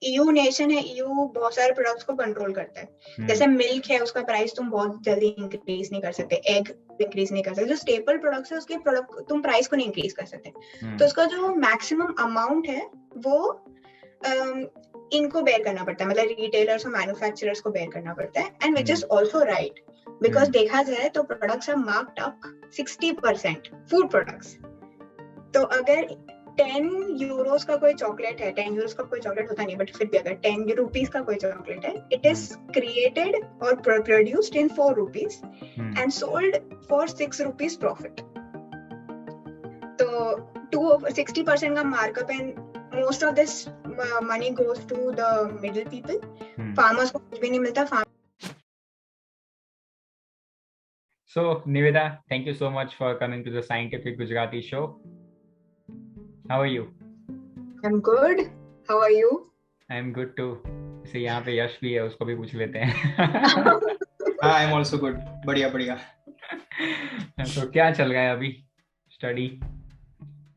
EU nation है, EU बहुत सारे प्रोडक्ट्स को कंट्रोल करता है। जैसे मिल्क है, उसका प्राइस तुम बहुत जल्दी इंक्रीज नहीं कर सकते, एग इंक्रीज नहीं कर सकते, जो स्टेपल प्रोडक्ट्स है उसके प्रोडक्ट तुम प्राइस को नहीं इंक्रीज कर सकते। तो उसका जो मैक्सिमम अमाउंट है वो इनको बेयर करना पड़ता है, मतलब रिटेलर्स और मैन्युफैक्चरर्स को बेयर करना पड़ता है, and which is also right, because देखा जाए तो products are marked up 60%, food products. तो अगर 10 यूरोस का कोई चॉकलेट है, 10 यूरोस का कोई चॉकलेट होता नहीं, बट फिर भी अगर 10 रुपीज का कोई चॉकलेट है, इट इज क्रिएटेड और produced in 4 rupees and sold for 6 rupees profit. तो 60% का markup, and most of this money goes to the middle people. Farmers को कुछ भी नहीं मिलता। So Niveda, thank you so much for coming to the Scientific Gujarati show. How are you? I'm good. How are you? I'm good too. इसे यहाँ पे यश भी है, उसको भी पूछ लेते हैं। हाँ, I'm also good. बढ़िया बढ़िया। तो क्या चल रहा है अभी स्टडी?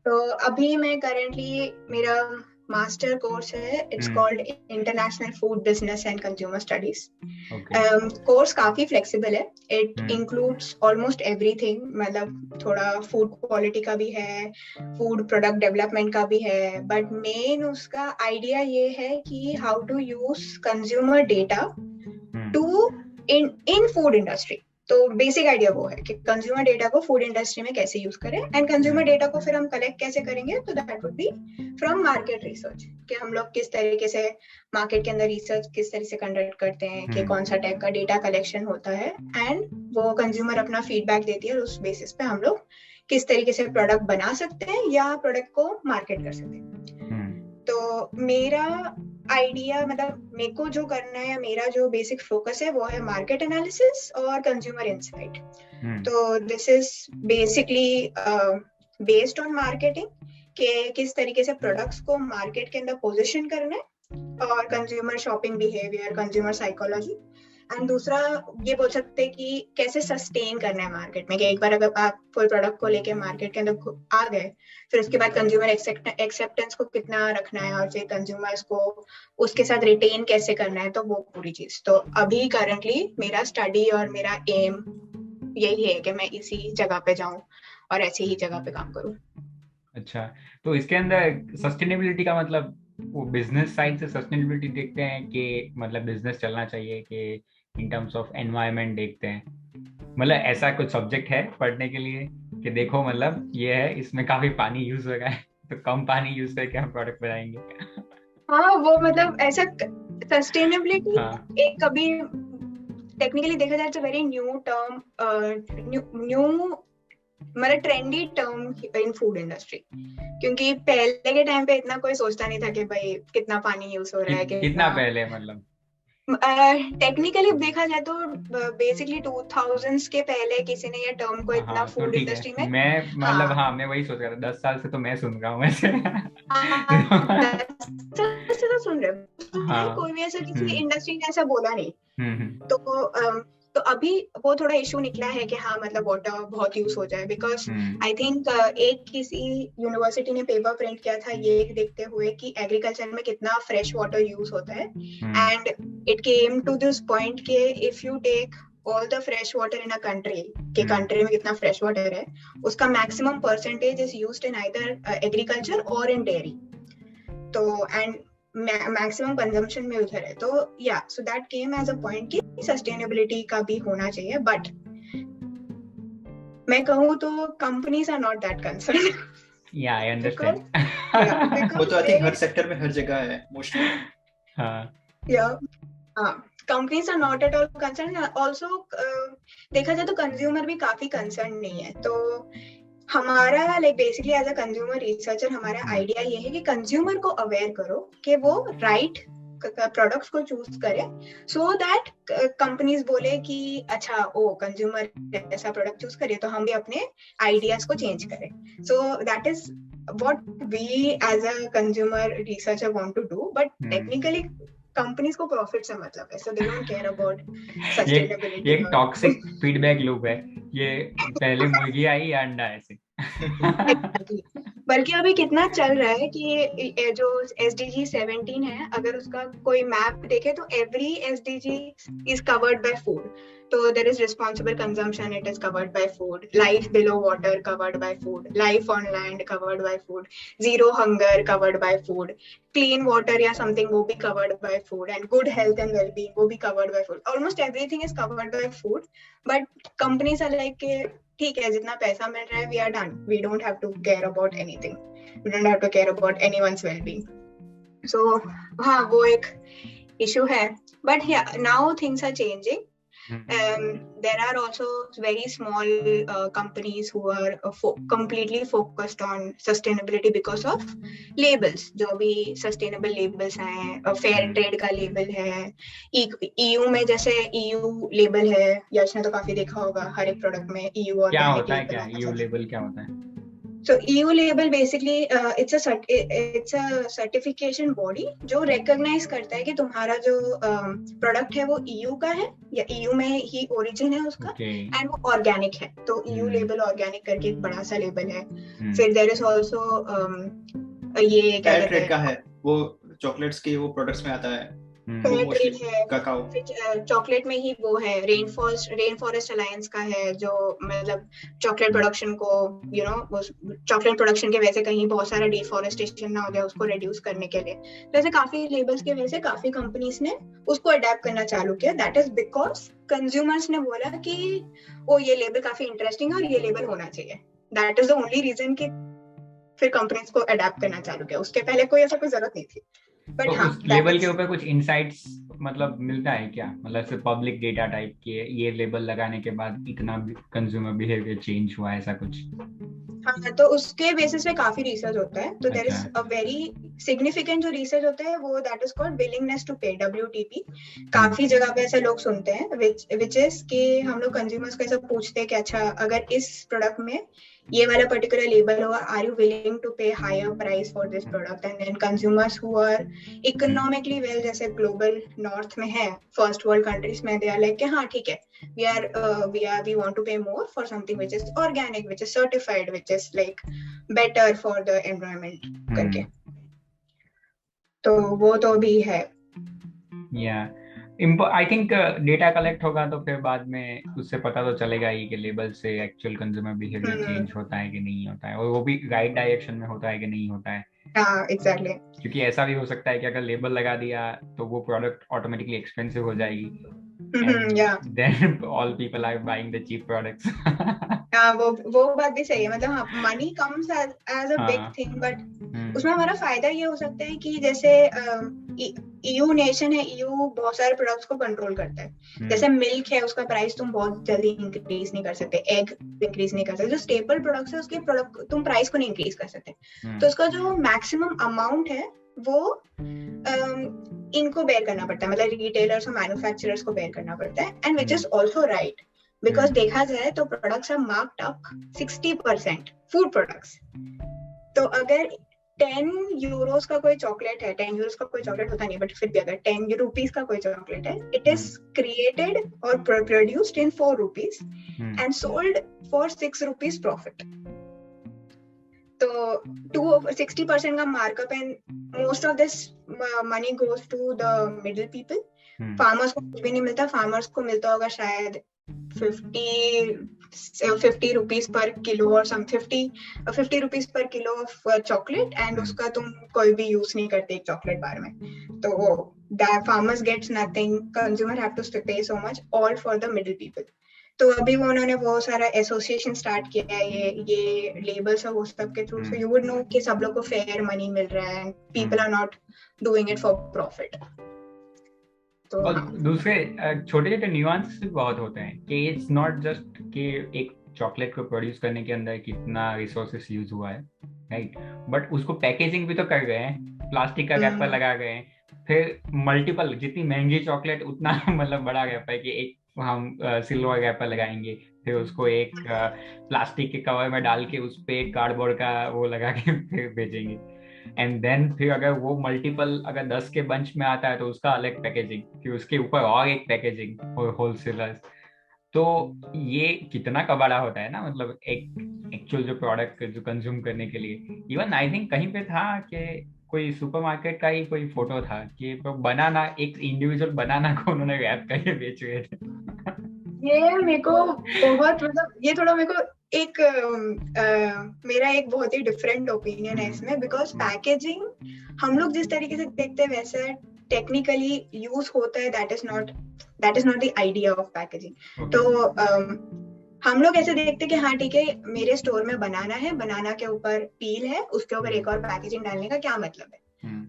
तो अभी मैं करंटली मेरा मास्टर कोर्स है, it's called international food business and consumer studies. Course काफी फ्लेक्सिबल है, इट इंक्लूड्स ऑलमोस्ट एवरीथिंग, मतलब थोड़ा फूड क्वालिटी का भी है, फूड प्रोडक्ट डेवलपमेंट का भी है, बट मेन उसका आइडिया ये है कि how to use consumer data to in food industry. तो बेसिक आइडिया वो है कि कंज्यूमर डेटा को फूड इंडस्ट्री में कैसे यूज करें, एंड कंज्यूमर डेटा को फिर हम कलेक्ट कैसे करेंगे, तो that would be from market research, कि हम लोग किस तरीके से मार्केट के अंदर रिसर्च किस तरह से कंडक्ट करते हैं, कि कौन सा टाइप का डेटा कलेक्शन होता है, एंड वो कंज्यूमर अपना फीडबैक देती है और उस बेसिस पे हम लोग किस तरीके से प्रोडक्ट बना सकते हैं या प्रोडक्ट को मार्केट कर सकते हैं। तो मेरा आइडिया, मतलब मेरे को जो करना है, मेरा जो बेसिक फोकस है वो है मार्केट एनालिसिस और कंज्यूमर इंसाइट। तो this is basically based on marketing, के किस तरीके से प्रोडक्ट्स को मार्केट के अंदर पोजीशन करना है, और consumer shopping behaviour, consumer psychology, and दूसरा ये बोल सकते हैं कि कैसे सस्टेन करना है मार्केट में, कि एक बार अगर आप कोई प्रोडक्ट को लेके मार्केट के अंदर आ गए, फिर उसके बाद कंज्यूमर एक्सेप्टेंस को कितना रखना है, और फिर कंज्यूमर्स को उसके साथ रिटेन कैसे करना है, तो वो पूरी चीज। तो अभी करंटली मेरा स्टडी और मेरा एम यही है कि मैं इसी जगह पे जाऊं और ऐसी ही जगह पे काम करूं। अच्छा, तो इसके अंदर सस्टेनेबिलिटी का मतलब वो बिजनेस साइड से सस्टेनेबिलिटी देखते हैं कि मतलब बिजनेस चलना चाहिए, कि इन टर्म्स ऑफ एनवायरनमेंट देखते हैं, मतलब ऐसा कुछ सब्जेक्ट है पढ़ने के लिए कि देखो मतलब ये है, इसमें काफी पानी यूज हो रहा है, तो कम पानी यूज करके हम प्रोडक्ट बनाएंगे। हाँ, वो मतलब ऐसा सस्टेनेबिलिटी एक कभी टेक्निकली देखा जाए तो वेरी न्यू टर्म, न्यू मतलब trendy term in food industry, क्योंकि पहले के टाइम पे इतना कोई सोचता नहीं था कि भाई कितना पानी यूज हो रहा है, कितना पहले, मतलब टेक्निकली देखा जाए तो बेसिकली 2000s के पहले किसी ने ये टर्म को इतना फूड इंडस्ट्री में, मैं मतलब मैं वही सोच रहा था, 10 साल से तो मैं सुन रहा हूँ वैसे। 10 साल से तो सुन रहे हो, कोई भी ऐसा किसी इंडस्ट्री ने ऐसा बोला नहीं। तो अभी वो थोड़ा इशू निकला है कि हाँ, मतलब वाटर बहुत यूज हो जाए, बिकॉज आई थिंक एक किसी यूनिवर्सिटी ने पेपर प्रिंट किया था ये देखते हुए कि एग्रीकल्चर में कितना फ्रेश वाटर यूज होता है, and it came to this point के if you take all the fresh water in a country, के कंट्री में कितना फ्रेश वाटर है, उसका maximum percentage is used in either agriculture और इन डेयरी। तो एंड मैक्सिमम कंजम्पशन में उधर है, तो या so that came as a point कि सस्टेनेबिलिटी का भी होना चाहिए, बट मैं कहूँ तो companies are not that concern. या आई अंडरस्टैंड। वो तो आई थिंक हर सेक्टर में हर जगह है mostly. Companies are not at all concern. Also देखा जाए तो कंज्यूमर भी काफी कंसर्न नहीं है। तो हमारा basically as a consumer researcher हमारा आइडिया ये है कि कंज्यूमर को अवेयर करो कि वो राइट प्रोडक्ट्स को चूज करे, सो दैट कंपनीज बोले कि अच्छा कंज्यूमर ऐसा प्रोडक्ट चूज करे तो हम भी अपने आइडियाज को चेंज करें। So that is what we as a consumer researcher want to do, but technically companies को प्रॉफिट से मतलब है, so they don't care about sustainability. ये टॉक्सिक फीडबैक लूप है, ये पहले मुर्गी आई या अंडा, ऐसे। बल्कि अभी कितना चल रहा है कि ये जो SDG 17 है, अगर उसका कोई मैप देखे तो every SDG is covered by food. तो there is responsible consumption, it is covered by food. Life below water covered by food. Life on land covered by food. Zero hunger covered by food. Clean water या something वो भी covered by food. And good health and wellbeing वो भी covered by food. Almost everything is covered by food. But companies are like ठीक है, जितना पैसा मिल रहा है, we are done, we don't have to care about anything, we don't have to care about anyone's wellbeing. So हाँ, वो एक issue है. But now things are changing. There are also very small companies who are completely focused on sustainability because of labels. जो भी sustainable labels हैं, fair trade का label है, EU में जैसे EU label है, यश ने तो काफी देखा होगा, हर एक प्रोडक्ट में EU क्या organic होता है, label क्या आना EU चाहिए. लेबल क्या होता है? So EU label basically it's a certification body जो recognize करता है कि तुम्हारा जो product है वो EU का है या EU में ही origin है उसका, and वो organic है. तो EU label organic करके एक बड़ा सा label है. फिर there is also ये क्या कहते हैं, का है वो चॉकलेट्स के वो प्रोडक्ट्स में आता है. चॉकलेट में ही वो है, रेन फॉरेस्ट अलायंस का है, जो मतलब चॉकलेट प्रोडक्शन को चॉकलेट प्रोडक्शन के वजह से कहीं बहुत सारा डिफॉरेस्टेशन ना हो जाए, उसको रिड्यूस करने के लिए. तो ऐसे काफी लेबल्स की वजह से काफी कंपनीज ने उसको अडेप्ट करना चालू किया. दैट इज बिकॉज कंज्यूमर्स ने बोला कि वो ये लेबल काफी इंटरेस्टिंग है और ये लेबल होना चाहिए. That is the only reason कि फिर कंपनीज को अडेप्ट करना चालू किया. उसके पहले कोई ऐसा कोई जरूरत नहीं थी. But तो उस लेबल के ऊपर कुछ इनसाइट्स मतलब मिलता है क्या? मतलब सिर्फ पब्लिक डेटा टाइप के, ये लेबल लगाने के बाद इतना कंज्यूमर बिहेवियर चेंज हुआ, ऐसा कुछ? हाँ, तो उसके बेसिस पे काफी रिसर्च होता है. तो there is a very significant जो रिसर्च होता है वो that is called willingness to pay, WTP. काफी जगह पे ऐसे लोग सुनते हैं विच इज कि हम लोग कंज्यूमर्स को ऐसा पूछते हैं कि अच्छा, अगर इस प्रोडक्ट में ये वाला पर्टिकुलर लेबल होगा, are you willing to pay higher price for this product? And then consumers who are economically well, जैसे ग्लोबल नॉर्थ में है, फर्स्ट वर्ल्ड कंट्रीज में, दे आर लाइक कि हाँ ठीक है, we want to pay more for something which is organic, which is certified, which is like better for the environment करके. तो वो तो भी है. आई थिंक डेटा कलेक्ट होगा तो फिर बाद में उससे पता तो चलेगा ही कि लेबल से एक्चुअल कंज्यूमर बिहेवियर चेंज होता है कि नहीं होता है, और वो भी राइट डायरेक्शन में होता है कि नहीं होता है. एग्जैक्टली. क्योंकि ऐसा भी हो सकता है कि अगर लेबल लगा दिया तो वो प्रोडक्ट ऑटोमेटिकली एक्सपेंसिव हो जाएगी. Then all people are buying the cheap products. वो बात भी सही है. मतलब हाँ, money comes as a big thing, but उसमें हमारा फायदा ये हो सकता है कि जैसे EU नेशन है, EU बहुत सारे प्रोडक्ट्स को कंट्रोल करता है. जैसे मिल्क है, उसका प्राइस तुम बहुत जल्दी इंक्रीज नहीं कर सकते, एग इंक्रीज नहीं कर सकते. जो स्टेपल प्रोडक्ट्स है उसके प्रोडक्ट तुम प्राइस को नहीं इंक्रीज कर सकते. तो उसका जो मैक्सिमम अमाउंट है वो इनको बेयर करना पड़ता है, मतलब रिटेलर्स और मैन्युफैक्चरर्स को बेयर करना पड़ता है. And which is also right, because देखा जाए तो products are marked up 60%, food products. तो अगर 10 यूरोस का कोई चॉकलेट है, 10 यूरोस का कोई चॉकलेट होता नहीं, बट फिर भी अगर 10 रुपीज का कोई चॉकलेट है, इट इज क्रिएटेड और produced in 4 rupees and sold for 6 rupees profit. तो 60% का markup, and most of this money goes to the middle people. Farmers को कुछ भी नहीं मिलता. फार्मर्स को मिलता होगा शायद 50 रुपीज पर किलो और 50 rupees per kilo of chocolate, and उसका तुम कोई भी यूज नहीं करते एक चॉकलेट बार में. तो farmers gets nothing, consumer have to pay so much, all for the middle people. तो अभी वो उन्होंने बहुत सारा एसोसिएशन स्टार्ट किया है, ये लेबल्स और वो सब के through. So you would know कि सब लोग को फेयर मनी मिल रहा है, and people are not doing it for profit. और दूसरे छोटे छोटे न्यूआंसेस भी बहुत होते हैं कि इट्स नॉट जस्ट कि एक चॉकलेट को प्रोड्यूस करने के अंदर कितना रिसोर्सेस यूज हुआ है, राइट, बट उसको पैकेजिंग भी तो कर गए हैं, प्लास्टिक का रैपर लगा गए हैं, फिर मल्टीपल, जितनी महंगी चॉकलेट उतना मतलब बड़ा रैपर कि एक हम सिल्वर रैपर लगाएंगे, फिर उसको एक प्लास्टिक के कवर में डाल के उस पे एक कार्डबोर्ड का वो लगा के फिर भेजेंगे. एंड देन फिर अगर वो मल्टीपल अगर 10 के बंच में आता है तो उसका अलग पैकेजिंग, फिर उसके ऊपर और एक पैकेजिंग और होलसेलर्स. तो ये कितना का बड़ा होता है ना, मतलब एक एक्चुअल जो प्रोडक्ट जो कंज्यूम करने के लिए। इवन आई थिंक कहीं पे था कि कोई सुपरमार्केट का ही कोई फोटो था कि बनाना, एक इंडिविजुअल बनाना को उन्होंने रैप करके बेच रहे थे। ये मेरे को बहुत, मतलब ये थोड़ा मेरे को एक मेरा एक बहुत ही डिफरेंट ओपिनियन है इसमें, बिकॉज पैकेजिंग हम लोग जिस तरीके से देखते हैं वैसे टेक्निकली यूज होता है, that is not the idea of packaging. तो हम लोग ऐसे देखते हैं कि हाँ ठीक है, मेरे स्टोर में बनाना है, बनाना के ऊपर पील है, उसके ऊपर एक और पैकेजिंग डालने का क्या मतलब है?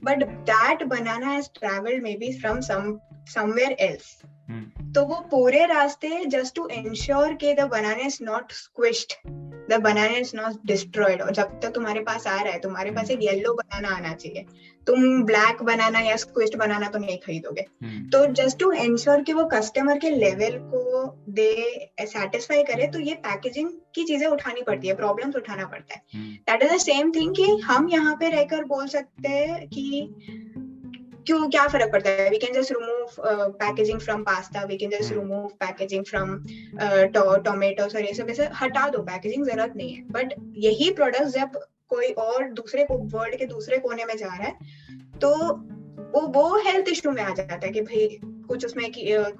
But that banana has travelled may be from somewhere else. तो वो पूरे रास्ते जस्ट टू इंश्योर के the banana is not squished, the banana is not destroyed. और जब तक तुम्हारे पास आ रहा है, तुम्हारे पास एक येलो बनाना आना चाहिए, तुम ब्लैक बनाना या स्क्विश्ड बनाना तो नहीं खरीदोगे। तो जस्ट टू इंश्योर कि वो कस्टमर के लेवल को दे सेटिस्फाई करे, तो ये पैकेजिंग की चीजें उठानी पड़ती है, प्रॉब्लम्स उठाना पड़ता है। That is the same thing कि हम यहाँ पे रहकर बोल सकते हैं कि क्यों, क्या फर्क पड़ता है? We can just remove packaging from pasta, we can just remove packaging from tomatoes, और ये सब ऐसे हटा दो, पैकेजिंग जरूरत नहीं है। बट यही प्रोडक्ट जब कोई और दूसरे को वर्ल्ड के दूसरे कोने में जा रहा है, तो वो हेल्थ इशू में आ जाता है कि भाई कुछ उसमें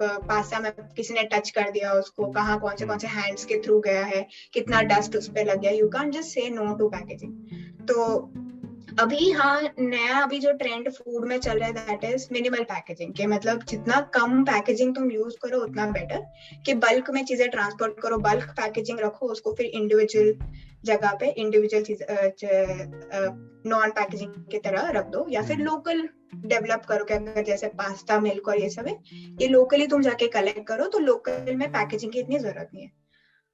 पास्ता में किसी ने टच कर दिया उसको, कहाँ कौन से हैंड्स के थ्रू गया है, कितना डस्ट उस पे लग गया। You can just say no to packaging. तो अभी हाँ नया अभी जो ट्रेंड फूड में चल रहा है दैट इज मिनिमल पैकेजिंग, के मतलब जितना कम पैकेजिंग तुम यूज करो उतना बेटर, कि बल्क में चीजें ट्रांसपोर्ट करो, बल्क पैकेजिंग रखो, उसको फिर इंडिविजुअल जगह पे इंडिविजुअल चीज नॉन पैकेजिंग की तरह रख दो, या फिर लोकल डेवलप करो कि अगर जैसे पास्ता, मिल्क और ये सब है, ये लोकली तुम जाके कलेक्ट करो, तो लोकल में पैकेजिंग की इतनी जरूरत नहीं है।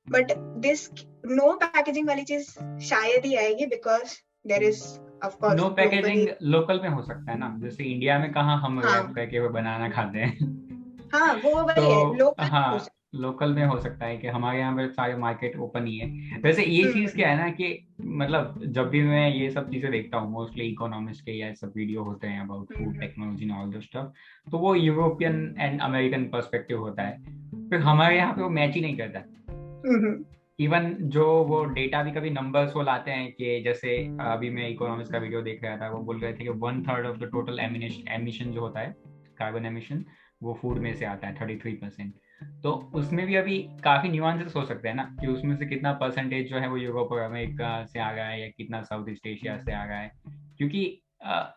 बट दिस नो पैकेजिंग वाली चीज शायद ही आएगी, because there is no packaging local में हो सकता है ना, जैसे इंडिया में कहाँ हम रैप करके वो बनाना खाते हैं। हाँ वो वही है, लोकल हाँ लोकल में हो सकता है कि हमारे यहाँ पे सारे मार्केट ओपन ही है। वैसे ये चीज क्या है ना कि मतलब जब भी मैं ये सब चीजें देखता हूँ, मोस्टली इकोनॉमिक्स के या सब वीडियो होते हैं about food technology and all this stuff, तो वो यूरोपियन एंड अमेरिकन पर्सपेक्टिव होता है, फिर हमारे यहाँ पे वो मैच ही नहीं करता। इवन जो वो डेटा भी कभी नंबर्स वो लाते हैं कि जैसे अभी मैं इकोनॉमिक्स का वीडियो देख रहा था, वो बोल रहे थे कि 1/3 ऑफ द टोटल एमिशन जो होता है, कार्बन एमिशन, वो फूड में से आता है, 33%। तो उसमें भी अभी काफी न्यूआंसेस हो सकते हैं ना, कि उसमें से कितना परसेंटेज जो है वो यूरोप और अमेरिका से आ रहा है, या कितना साउथ ईस्ट एशिया से आ रहा है। क्योंकि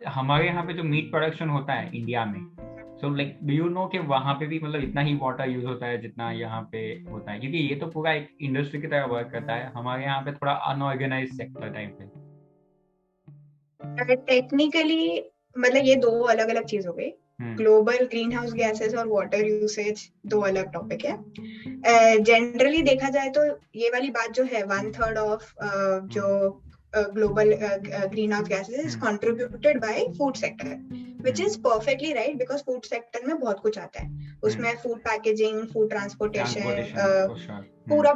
हमारे यहाँ पे जो मीट प्रोडक्शन होता है इंडिया में, so like do you know कि वहाँ पे भी मतलब इतना ही वाटर यूज होता है जितना यहाँ पे होता है, क्योंकि ये तो पूरा एक इंडस्ट्री की तरह वर्क करता है। हमारे यहाँ पे थोड़ा अनऑर्गेनाइज्ड सेक्टर टाइप है। टेक्निकली मतलब ये दो अलग अलग चीज हो गई, ग्लोबल ग्रीन हाउस गैसेस और वाटर यूसेज दो अलग टॉपिक है। जनरली देखा जाए तो ये वाली बात जो है 1/3 ऑफ जो global greenhouse gases is contributed by food sector, which is perfectly right, because food sector में बहुत कुछ आता है उसमें, food packaging, food transportation, पूरा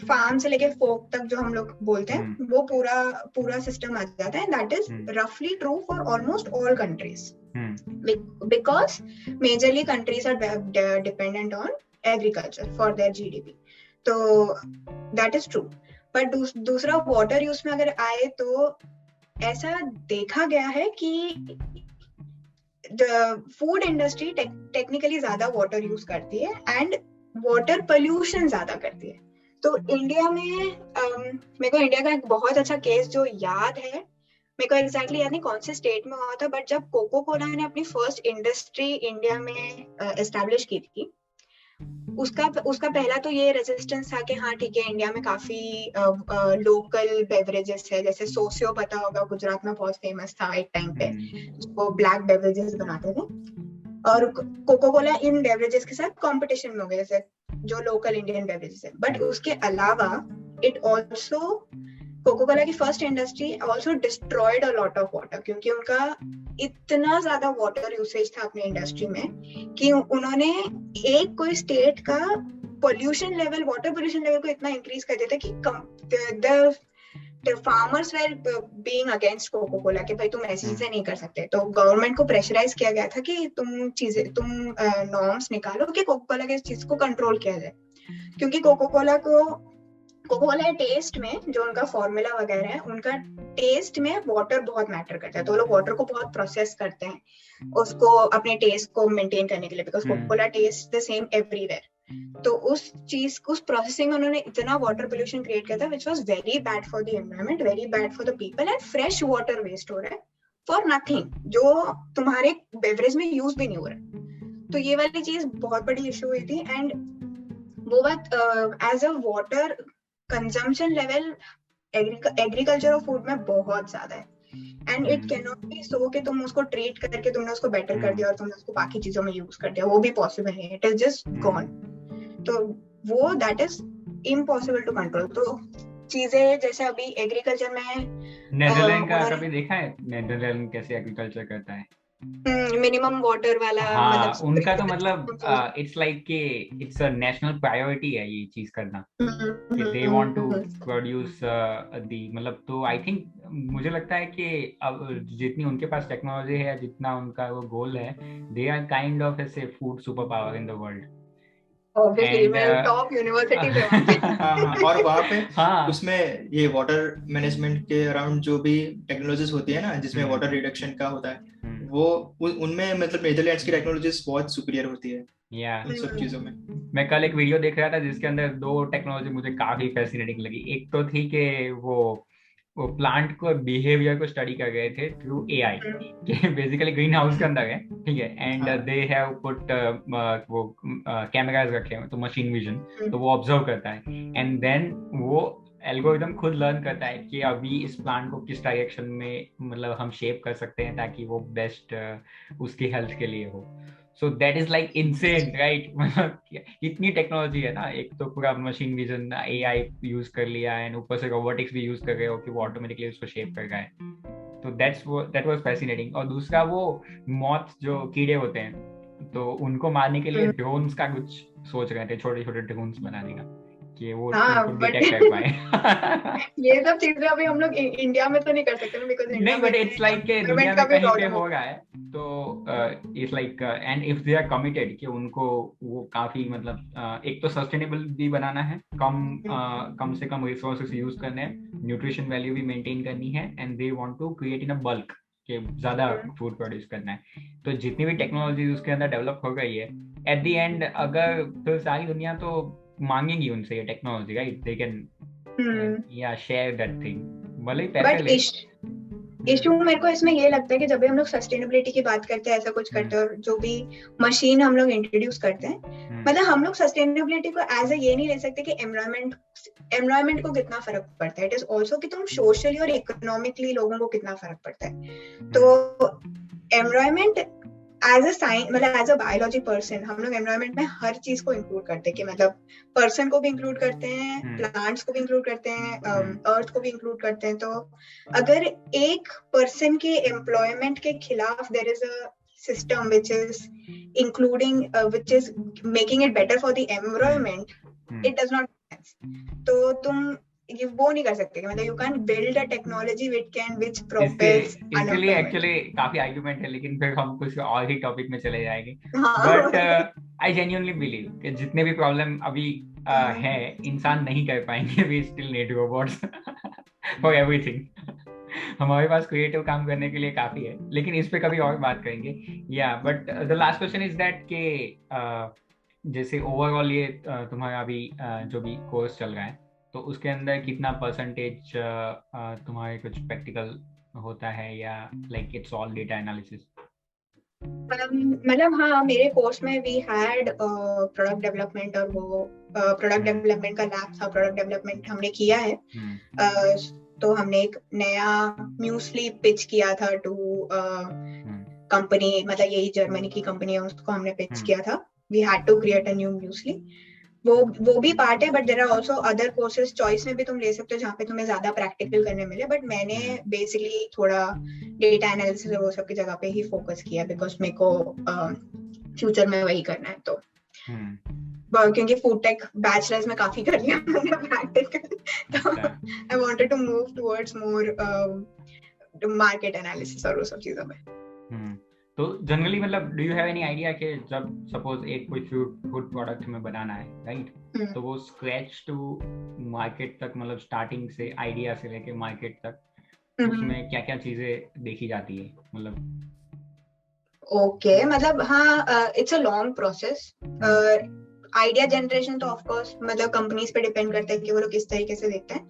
फार्म से लेके फोक तक जो हम लोग बोलते हैं वो पूरा सिस्टम आ जाता है। that is roughly true for almost all countries, because majorly countries are dependent on agriculture for their GDP, तो that is true। पर दूसरा वाटर यूज में अगर आए तो ऐसा देखा गया है कि फूड इंडस्ट्री टेक्निकली ज्यादा वाटर यूज करती है एंड वाटर पोल्यूशन ज्यादा करती है। तो इंडिया में मेरे को इंडिया का एक बहुत अच्छा केस जो याद है, मेरे को एग्जैक्टली याद नहीं कौन से स्टेट में हुआ था, बट जब कोको कोला ने अपनी फर्स्ट इंडस्ट्री इंडिया में एस्टैब्लिश की थी, उसका पहला तो ये रेजिस्टेंस था कि हाँ ठीक है इंडिया में काफी लोकल बेवरेजेस है, जैसे सोसियो पता होगा गुजरात में बहुत फेमस था एक टाइम पे, वो ब्लैक बेवरेजेस बनाते थे, और कोको कोला इन बेवरेजेस के साथ कंपटीशन में हो गया जैसे जो लोकल इंडियन बेवरेजेस है। बट उसके अलावा इट ऑल्सो, कोको कोला की first industry also destroyed a lot of water, क्योंकि उनका इतना ज्यादा वाटर यूसेज था अपनी इंडस्ट्री में कि उन्होंने एक कोई स्टेट का pollution level, water pollution level को इतना इंक्रीज कर दिया था कि farmers were being against Coca Cola कि भाई तुम ऐसी चीजें नहीं कर सकते, तो गवर्नमेंट को प्रेशराइज किया गया था कि तुम नॉर्म्स निकालो कि कोको कोला के इस चीज को कंट्रोल किया जाए, क्योंकि कोको कोला टेस्ट में जो उनका फॉर्मूला वगैरह है, उनका टेस्ट में वाटर बहुत मैटर करता है, तो लोग वाटर को बहुत प्रोसेस करते हैं उसको अपने टेस्ट को मेंटेन करने के लिए, because Coca Cola taste the same everywhere. तो उस प्रोसेसिंग में उन्होंने इतना वाटर पोल्यूशन क्रिएट किया था which was very bad for the environment, very bad for the people, and fresh water waste हो रहा है फॉर नथिंग, जो तुम्हारे बेवरेज में यूज भी नहीं हो रहा। तो ये वाली चीज बहुत बड़ी इशू हुई थी, एंड वो बात as a water consumption level agriculture और फूड में बहुत ज्यादा है, and it can not be so कि तुम उसको ट्रीट करके तुमने उसको बेटर कर दिया और तुमने उसको बाकी चीजों में यूज कर दिया, वो भी पॉसिबल नहीं है, इट इज जस्ट गॉन। तो वो that is impossible to control. तो चीजें जैसे अभी एग्रीकल्चर में नेदरलैंड का कभी देखा है, नेदरलैंड कैसे एग्रीकल्चर करता है, मिनिमम वाटर वाला, हाँ, उनका तो मतलब इट्स लाइक कि इट्स अ नेशनल प्रायोरिटी है ये चीज करना, कि they want to produce the, मतलब तो आई थिंक मुझे लगता है कि अब जितनी उनके पास टेक्नोलॉजी है, जितना उनका वो गोल है, दे आर काइंड ऑफ ऐसे food super power in the world. Obviously, मैं टॉप यूनिवर्सिटी पे और वहाँ पे हाँ, उसमें ये वाटर मैनेजमेंट के अराउंड जो भी टेक्नोलॉजीज होती है ना, जिसमें वाटर रिडक्शन का होता है, वो उनमें मतलब नेदरलैंड्स की टेक्नोलॉजीज बहुत सुपीरियर होती है इन सब चीजों में। मैं कल एक वीडियो देख रहा था जिसके अंदर दो टेक्नोलॉजी मुझे काफी फैसिनेटिंग लगी। एक तो थी कि वो प्लांट को बिहेवियर को स्टडी कर गए थे थ्रू एआई, कि बेसिकली ग्रीन हाउस के अंदर है, ठीक है, एंड दे हैव पुट वो कैमराज रखे हैं, तो मशीन विजन, तो वो ऑब्जर्व करता है, एंड देन वो एल्गोरिदम खुद लर्न करता है कि अभी इस प्लांट को किस डायरेक्शन में मतलब हम शेप कर सकते हैं ताकि वो बेस्ट उसकी हेल्थ के लिए हो। सो that is like insane, right? मतलब इतनी टेक्नोलॉजी है ना, एक तो पूरा मशीन विजन एआई यूज कर लिया है, ऊपर से रोबोटिक्स भी यूज कर रहे हो कि वो ऑटोमेटिकली उसको शेप कर रहा है, तो दैट वाज फैसिनेटिंग। और दूसरा वो मॉथ जो कीड़े होते हैं, तो उनको मारने के लिए ड्रोन्स का कुछ सोच रहे थे, छोटे छोटे ड्रोन्स बनाने का, कि वो डिटेक्ट कर पाए। ये सब चीजें अभी हम लोग इंडिया में तो नहीं कर सकते ना, बिकॉज़ नहीं, बट इट्स लाइक के दुनिया में कहीं पे हो रहा है, तो it's like and if they are committed कि उनको वो काफी मतलब एक तो सस्टेनेबल भी बनाना है, कम से कम रिसोर्सेस यूज करने हैं, न्यूट्रिशन वैल्यू भी मेंटेन करनी है, and they want to create in a bulk कि ज्यादा फूड प्रोड्यूस करना है, तो जितनी भी टेक्नोलॉजी उसके अंदर डेवलप हो गई है, एट द एंड अगर फिर सारी दुनिया तो मांगेंगी उनसे ये टेक्नोलॉजी, राइट? दे कैन या शेयर दैट थिंग, भले ही पैसे ले। इशू मेरे को इसमें ये लगता है कि जब भी हम लोग सस्टेनेबिलिटी की बात करते हैं, ऐसा कुछ करते हैं, और जो भी मशीन हम लोग इंट्रोड्यूस करते हैं, मतलब हम लोग सस्टेनेबिलिटी को एज ए ये नहीं ले सकते कि एनवायरनमेंट को कितना फर्क पड़ता है, इट इज ऑल्सो कि तुम सोशली और इकोनॉमिकली लोगों को कितना फर्क पड़ता है। तो एनवायरनमेंट एज अ साइंस, मतलब एज अ बायोलॉजी पर्सन, हम लोग एनवायरनमेंट में हर चीज को इंक्लूड करते हैं, कि मतलब पर्सन को भी इंक्लूड करते हैं, प्लांट्स को भी इंक्लूड करते हैं, अर्थ को भी इंक्लूड करते हैं। तो अगर एक पर्सन के एम्प्लॉयमेंट के खिलाफ there is a system which is including which is making it better for the environment, it does not make sense. तो तुम ये वो नहीं कर सकते, मतलब you can build a technology which propels. इसके लिए एक्चुअली काफी आर्गुमेंट है, लेकिन फिर हम कुछ और ही टॉपिक में चले जाएंगे। बट आई जेन्युइनली बिलीव कि जितने भी प्रॉब्लम अभी है, इंसान नहीं कर पाएंगे, we still need robots for everything. हमारे पास क्रिएटिव काम करने के लिए काफी है, लेकिन इस पे कभी और बात करेंगे। या but the last question is that के जैसे ओवरऑल ये तुम्हारा अभी जो भी कोर्स चल रहा है, तो उसके अंदर कितना परसेंटेज तुम्हारे कुछ प्रैक्टिकल होता है, या like it's all data analysis? मतलब हाँ, मेरे कोर्स में वी हैड प्रोडक्ट डेवलपमेंट, और वो प्रोडक्ट डेवलपमेंट का लैब था, प्रोडक्ट डेवलपमेंट हमने किया है। तो हमने एक नया म्यूसली पिच किया था टू कंपनी, मतलब यही जर्मनी की कंपनी है, उसको हमने पिच किया था। We had to create a new muesli, वो भी पार्ट है, but there are also other courses choice में भी तुम ले सकते हो जहाँ पे तुम्हें ज्यादा प्रैक्टिकल करने मिले, बट मैंने बेसिकली थोड़ा डेटा एनालिसिस वो सब की जगह पे ही फोकस किया, बिकॉज मेरे को फ्यूचर में वही करना है। तो क्योंकि फूड टेक बैचलर्स में काफी कर लिया मैंने प्रैक्टिकल, तो I wanted to move towards more market analysis और वो सब चीजों में। तो जनरली मतलब do you have any idea कि जब सपोज एक कोई फूड प्रोडक्ट में बनाना है, राइट, तो वो स्क्रैच टू मार्केट तक, मतलब स्टार्टिंग से आइडिया से लेके मार्केट तक, उसमें क्या क्या चीजें देखी जाती है, मतलब? ओके, मतलब हाँ, it's a long process. Idea generation तो ऑफ कोर्स मतलब कंपनीज पे डिपेंड करता है कि वो लोग किस तरीके से देखते हैं।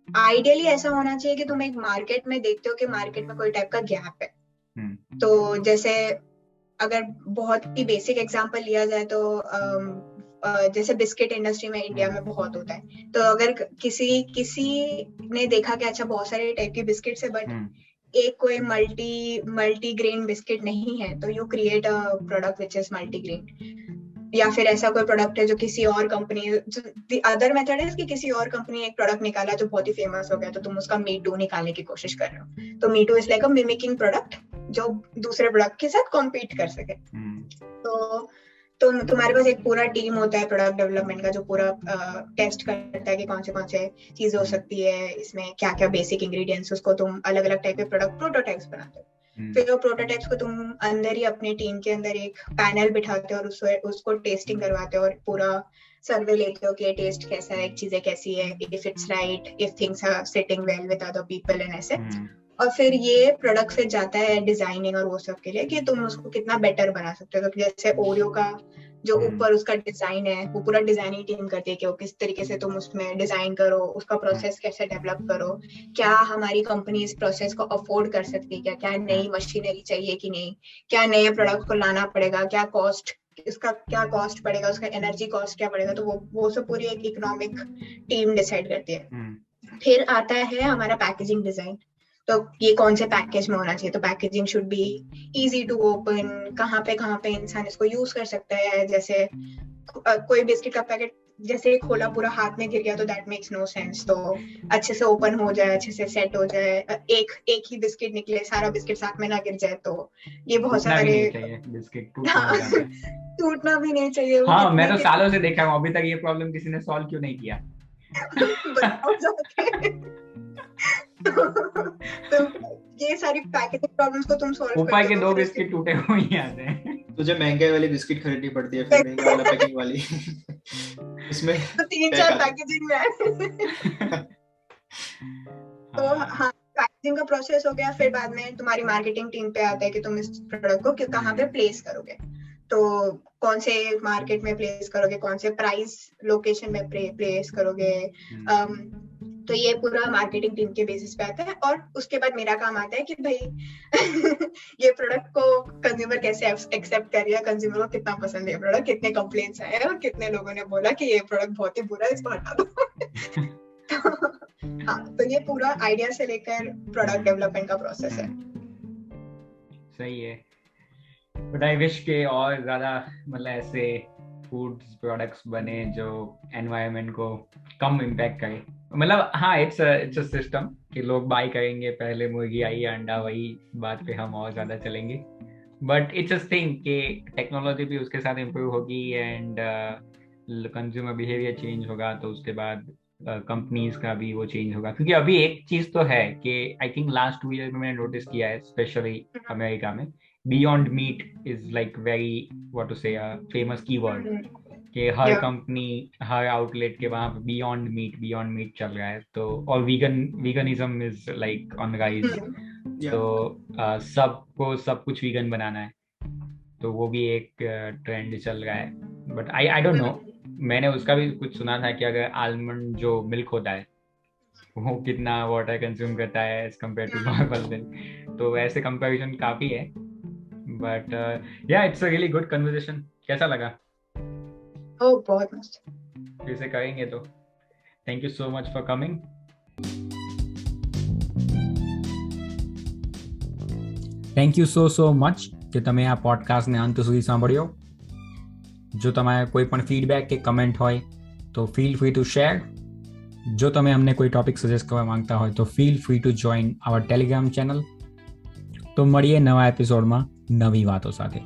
आइडियली ऐसा होना चाहिए कि तुम एक मार्केट में देखते हो कि मार्केट में कोई टाइप का गैप है। तो जैसे अगर बहुत ही बेसिक एग्जांपल लिया जाए तो जैसे बिस्किट इंडस्ट्री में इंडिया में बहुत होता है, तो अगर किसी ने देखा कि अच्छा बहुत सारे टाइप की बिस्किट्स है बट एक कोई मल्टी ग्रेन बिस्किट नहीं है, तो you create a product which is multi grain. या फिर ऐसा कोई प्रोडक्ट है जो किसी और कंपनी, द अदर मेथड है कि किसी और कंपनी एक प्रोडक्ट निकाला जो बहुत ही फेमस हो गया, तो तुम उसका मी टू निकालने की कोशिश कर रहे हो। तो मी two is like a mimicking product जो दूसरे प्रोडक्ट के साथ कॉम्पीट कर सके। तो तुम्हारे पास एक पूरा टीम होता है प्रोडक्ट डेवलपमेंट का, जो पूरा टेस्ट करता है कि कौन से चीजें हो सकती है, इसमें क्या क्या बेसिक इंग्रेडिएंट्स, उसको तुम अलग अलग टाइप के प्रोडक्ट प्रोटोटाइप्स बनाते हो। फिर वो प्रोटोटाइप्स को तुम अंदर ही अपनी टीम के अंदर एक पैनल बिठाते हो और उसको टेस्टिंग करवाते हो और पूरा सर्वे लेते हो कि ये टेस्ट कैसा है, चीजें कैसी है, if it's right, if things are sitting well with other people and ऐसे। और फिर ये प्रोडक्ट फिर जाता है डिजाइनिंग और वो सब के लिए कि तुम उसको कितना बेटर बना सकते हो। तो जैसे ओरियो का जो ऊपर उसका डिजाइन है, वो पूरा डिजाइनिंग टीम करती है कि वो किस तरीके से तुम उसमें डिजाइन करो, उसका प्रोसेस कैसे डेवलप करो, क्या हमारी कंपनी इस प्रोसेस को अफोर्ड कर सकती है, क्या नई मशीनरी चाहिए कि नहीं, क्या नए प्रोडक्ट को लाना पड़ेगा, क्या कॉस्ट, इसका क्या कॉस्ट पड़ेगा, उसका एनर्जी कॉस्ट क्या पड़ेगा, तो वो सब पूरी एक इकोनॉमिक टीम डिसाइड करती है। फिर आता है हमारा पैकेजिंग डिजाइन। तो ये कौन से पैकेज में होना चाहिए, तो packaging should be easy to open, कहाँ पे इंसान इसको यूज कर सकता है। जैसे कोई बिस्किट का पैकेट जैसे खोला पूरा हाथ में गिर गया तो दैट मेक्स नो सेंस। तो अच्छे से ओपन हो जाए, अच्छे से सेट हो जाए, एक ही बिस्किट निकले, सारा बिस्किट साथ में ना गिर जाए। तो ये बहुत सारे बिस्किट टूटना भी नहीं चाहिए। हाँ, मैं तो सालों से देखा हूँ, अभी तक ये प्रॉब्लम किसी ने सॉल्व क्यों नहीं किया। तो ये सारी पैकेजिंग प्रॉब्लम्स को तुम सॉल्व ऊपर के 2 बिस्किट टूटे हुए ही आते हैं। तुझे महंगे वाली बिस्किट खरीदनी पड़ती है, फिर महंगे वाला पैकिंग वाली इसमें तो 3-4 पैकेजिंग में तो हाँ, पैकेजिंग का प्रोसेस हो गया। फिर बाद में तुम्हारी मार्केटिंग टीम पे आता है कि तुम इस प्रोडक्ट को कहाँ पे प्लेस करोगे, तो कौन से मार्केट में प्लेस करोगे, कौन से प्राइस लोकेशन में प्लेस करोगे। तो ये पूरा मार्केटिंग टीम के बेसिस पे आता है। और उसके बाद मेरा काम आता है कि भाई ये प्रोडक्ट को कंज्यूमर कैसे एक्सेप्ट कर रहा है, कंज्यूमर को कितना पसंद है प्रोडक्ट, कितने कंप्लेंट्स आए और कितने लोगों ने बोला कि ये प्रोडक्ट बहुत ही बुरा है, इसको हटा दो। हाँ, तो ये पूरा आइडिया से लेकर प्रोडक्ट डेवलपमेंट का प्रोसेस है। सही है। बट आई विश के और ज्यादा मतलब ऐसे फूड प्रोडक्ट्स बने जो एनवायरनमेंट को कम इम्पैक्ट करे। मतलब हाँ, इट्स अ सिस्टम कि लोग बाय करेंगे, पहले मुर्गी आई अंडा, वही बात पे हम और ज्यादा चलेंगे। बट इट्स अ थिंग कि टेक्नोलॉजी भी उसके साथ इम्प्रूव होगी एंड कंज्यूमर बिहेवियर चेंज होगा, तो उसके बाद कंपनीज का भी वो चेंज होगा। क्योंकि अभी एक चीज तो है कि आई थिंक लास्ट 2 ईयर में मैंने नोटिस किया है, स्पेशली अमेरिका में, beyond meat is like very what to say famous keyword कि हर कंपनी, हर आउटलेट के वहां पे बियॉन्ड मीट चल रहा है। तो और veganism is like on rise. तो सबको सब कुछ वीगन बनाना है, तो वो भी एक ट्रेंड चल रहा है। बट आई डोंट नो, मैंने उसका भी कुछ सुना था कि अगर आलमंड जो मिल्क होता है वो कितना वाटर कंज्यूम करता है as compared to normal milk, तो ऐसे कंपैरिजन काफी है। But yeah it's a really good conversation. कैसा लगा? ओह, बहुत मस्त। फिर से करेंगे तो। Thank you so much for coming. Thank you so much કે તમે આ પોડકાસ્ટને અંત સુધી સાંભળ્યો. જો તમારે કોઈ પણ ફીડબેક કે કમેન્ટ હોય તો ફીલ ફ્રી ટુ શેર. જો તમે અમને કોઈ ટોપિક સજેસ્ટ કરવા માંગતા હોય તો feel free to join our Telegram channel. તો મળીએ નવા એપિસોડમાં નવી વાતો સાથે.